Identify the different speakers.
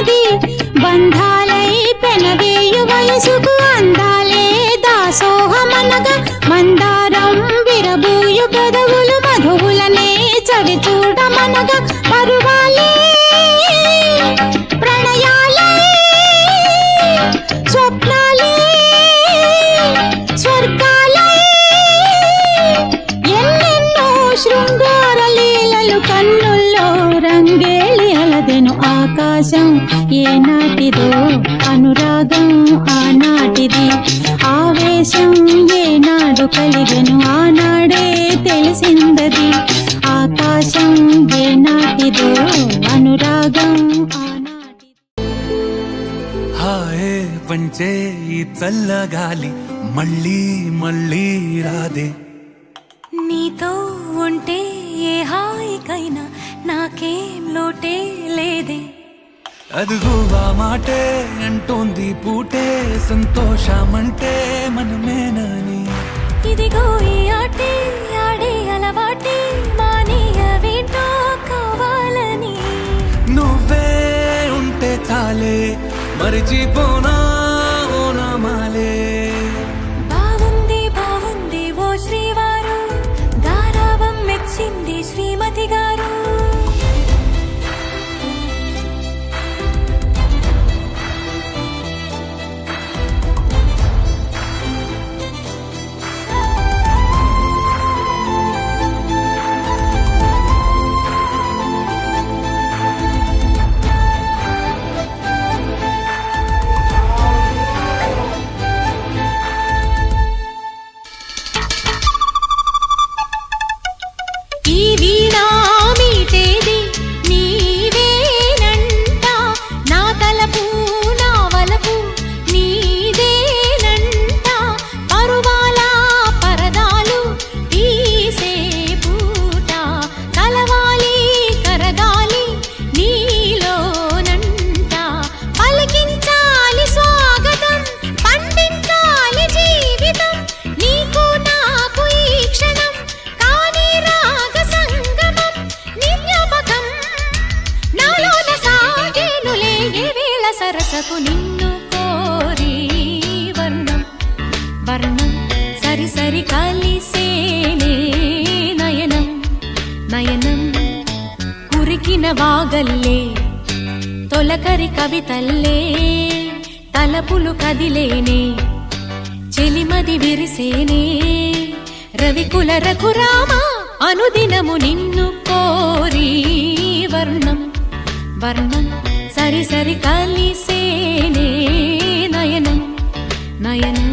Speaker 1: ఉన్నది బంధాలై పెనవేయు వయసుకు అందాలే దాసోహమనగా మందారం విరబూయు పెదవులు మధువులనే చవి చూడమనగా పరువాలే ప్రణయాలే స్వప్నాలే స్వర్గాలే ఎన్నెన్నో శృంగార లీలలు కన్నుల్లో రంగేలి అలదెను ఆకాశం ఏనాటిదో అనురాగం ఆనాటిది ఆవేశం ఏనాడు కలిగెను ఆనాడే తెలిసిందది ఆకాశం ఏనాటిదో అనురాగం ఆనాటిది.
Speaker 2: హాయే పంచే ఈ చల్లగాలి మళ్ళీ మళ్ళీ రాదే
Speaker 3: నీతో ఉంటే ఏ హాయికైనా నాకేం లోటే లేదే
Speaker 2: అదుగు ఆ మాటే అంటోంది పూటే సంతోషమంటే మనమేనని
Speaker 3: ఇదిగో ఈ ఆటే ఆడే అలవాటే మానేయవేంటో కావాలని
Speaker 2: నువ్వే ఉంటే చాలే మరిచిపోనా ఓనమాలే
Speaker 3: బాగుంది బాగుంది ఓ శ్రీవారు గారాబం మెచ్చింది శ్రీమతి గారు సరసకు నిన్ను కోరి వర్ణం వర్ణం సరి సరి కలిసేనే నయనం నయనం కురికిన వాగల్లే తొలకరి కవితల్లే తలపులు కదిలేనే చెలిమది విరిసేనే రవికుల రఘురామ అనుదినము నిన్ను కోరి వర్ణం వర్ణం సరి సరి కలిసేనే నయనం నయనం